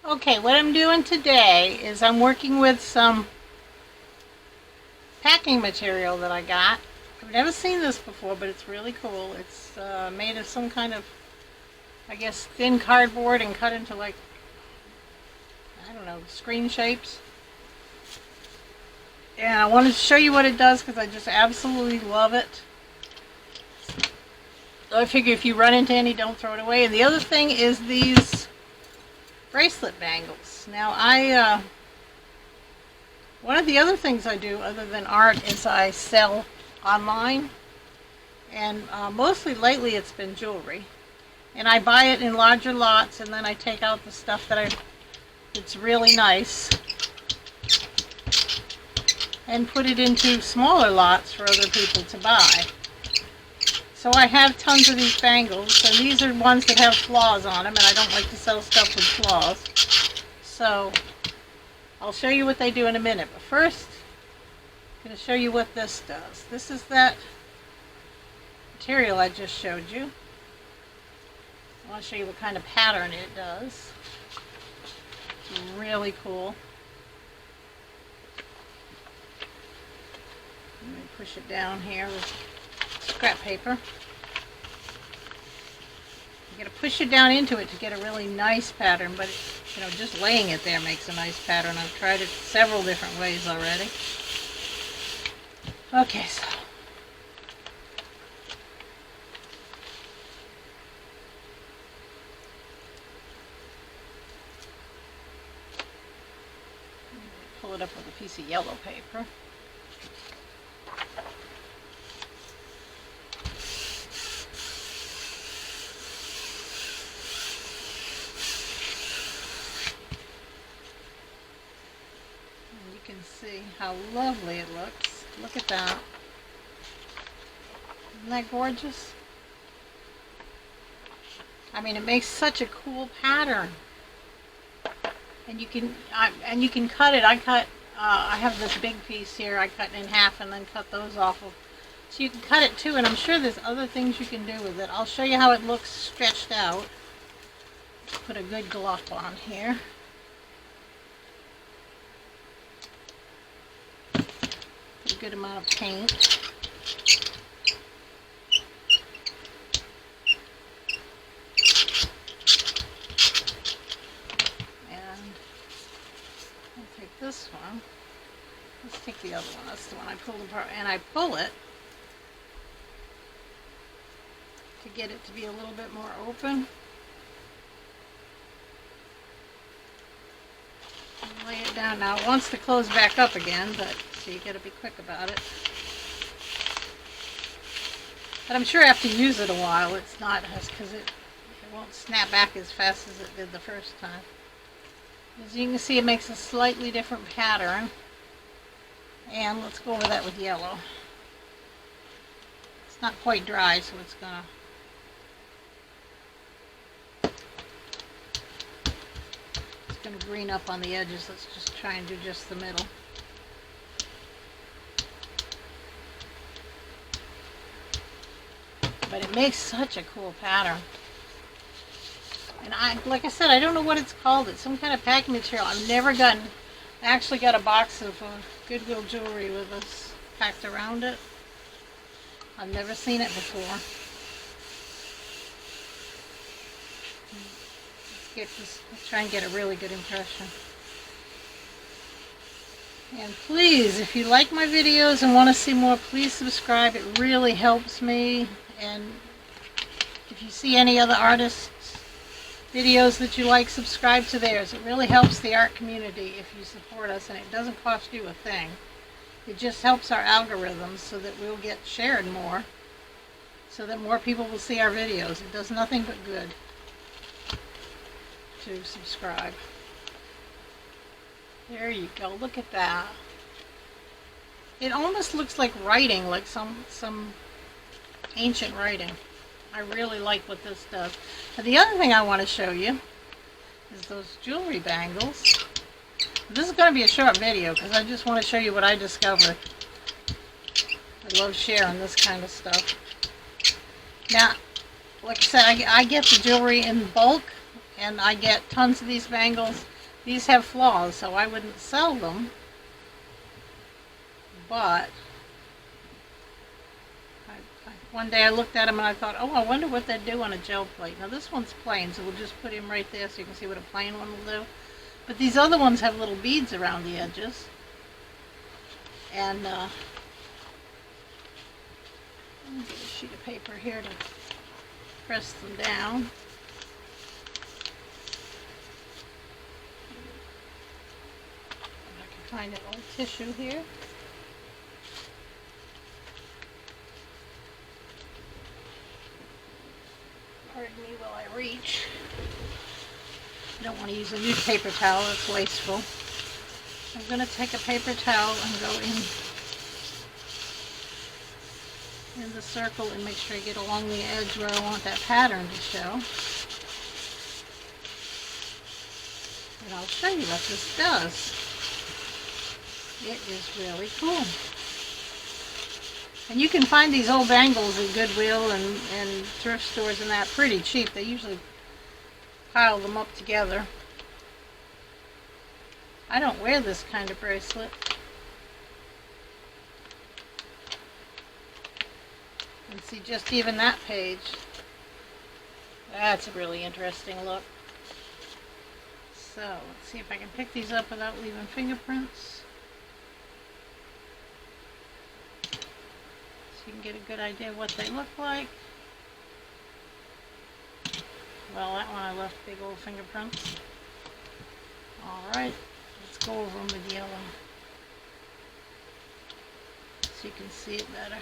Okay, what I'm doing today is I'm working with some packing material that I got. I've never seen this before, but it's really cool. It's made of some kind of, I guess, thin cardboard and cut into like, I don't know, screen shapes. And I wanted to show you what it does because I just absolutely love it. So I figure if you run into any, don't throw it away. And the other thing is these bracelet bangles. Now one of the other things I do other than art is I sell online, and mostly lately it's been jewelry, and I buy it in larger lots, and then I take out the stuff it's really nice and put it into smaller lots for other people to buy. So I have tons of these bangles, and these are ones that have flaws on them, and I don't like to sell stuff with flaws. So I'll show you what they do in a minute, but first I'm going to show you what this does. This is that material I just showed you. I want to show you what kind of pattern it does. It's really cool. Let me push it down here with scrap paper. You got to push it down into it to get a really nice pattern, but just laying it there makes a nice pattern. I've tried it several different ways already. Okay, so pull it up with a piece of yellow paper. You can see how lovely it looks. Look at that. Isn't that gorgeous? I mean, it makes such a cool pattern. And you can cut it. I have this big piece here. I cut it in half and then cut those off of. So you can cut it too, and I'm sure there's other things you can do with it. I'll show you how it looks stretched out. Put a good glove on here. Put a good amount of paint. This one. Let's take the other one. That's the one I pulled apart, and I pull it to get it to be a little bit more open. And lay it down. Now it wants to close back up again, but so you got to be quick about it. But I'm sure after you use it a while, it's not because it won't snap back as fast as it did the first time. As you can see, it makes a slightly different pattern. And let's go over that with yellow. It's not quite dry, so it's gonna green up on the edges. Let's just try and do just the middle. But it makes such a cool pattern. And like I said, I don't know what it's called. It's some kind of packing material. I actually got a box of Goodwill jewelry with this packed around it. I've never seen it before. Let's try and get a really good impression. And please, if you like my videos and want to see more, please subscribe. It really helps me. And if you see any other artists' videos that you like, subscribe to theirs. It really helps the art community if you support us, and it doesn't cost you a thing. It just helps our algorithms so that we'll get shared more, so that more people will see our videos. It does nothing but good to subscribe. There you go. Look at that. It almost looks like writing, like some ancient writing. I really like what this does. And the other thing I want to show you is those jewelry bangles. This is going to be a short video because I just want to show you what I discovered. I love sharing this kind of stuff. Now, like I said, I get the jewelry in bulk, and I get tons of these bangles. These have flaws, so I wouldn't sell them, but one day I looked at them and I thought, oh, I wonder what they'd do on a gel plate. Now this one's plain, so we'll just put him right there so you can see what a plain one will do. But these other ones have little beads around the edges. And let me get a sheet of paper here to press them down. If I can find an old tissue here. Pardon me while I reach. I don't want to use a newspaper towel, it's wasteful. I'm going to take a paper towel and go in the circle and make sure I get along the edge where I want that pattern to show. And I'll show you what this does. It is really cool. And you can find these old bangles at Goodwill and thrift stores and that pretty cheap. They usually pile them up together. I don't wear this kind of bracelet. And see, just even that page. That's a really interesting look. So, let's see if I can pick these up without leaving fingerprints. You can get a good idea of what they look like. Well, that one I left big old fingerprints. Alright, let's go over them with yellow so you can see it better.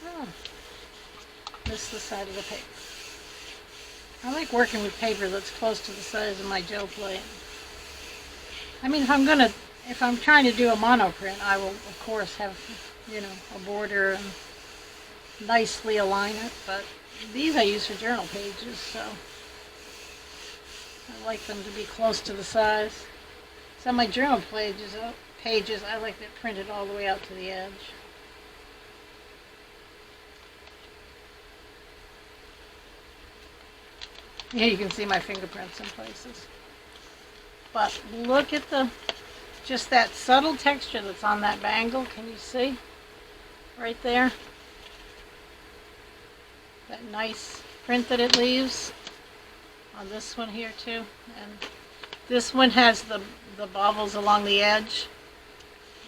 Oh, missed the side of the paper. I like working with paper that's close to the size of my gel plate. I mean, if I'm trying to do a monoprint, I will of course have, you know, a border and nicely align it, but these I use for journal pages, so I like them to be close to the size. So my journal pages, I like it printed all the way out to the edge. Yeah, you can see my fingerprints in places. But look at just that subtle texture that's on that bangle. Can you see? Right there. That nice print that it leaves. On this one here too. And this one has the baubles along the edge.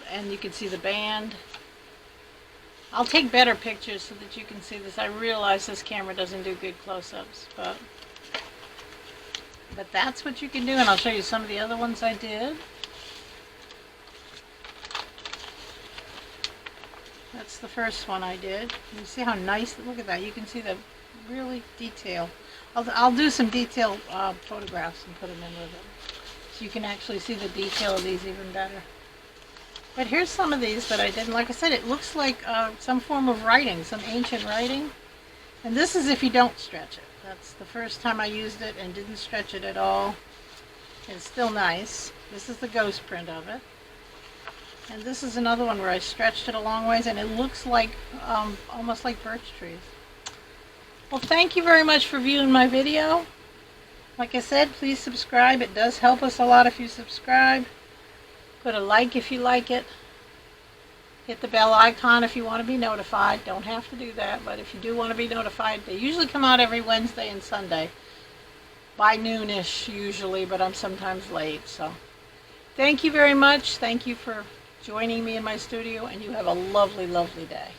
And you can see the band. I'll take better pictures so that you can see this. I realize this camera doesn't do good close-ups, but that's what you can do, and I'll show you some of the other ones I did. That's the first one I did. You see how nice, look at that, you can see the really detail. I'll do some detailed photographs and put them in with it, so you can actually see the detail of these even better. But here's some of these that I did, and like I said, it looks like some form of writing, some ancient writing. And this is if you don't stretch it. That's the first time I used it and didn't stretch it at all. It's still nice. This is the ghost print of it. And this is another one where I stretched it a long ways, and it looks like almost like birch trees. Well, thank you very much for viewing my video. Like I said, please subscribe. It does help us a lot if you subscribe. Put a like if you like it. Hit the bell icon if you want to be notified. Don't have to do that, but if you do want to be notified, they usually come out every Wednesday and Sunday. By noonish usually, but I'm sometimes late. So thank you very much. Thank you for joining me in my studio, and you have a lovely, lovely day.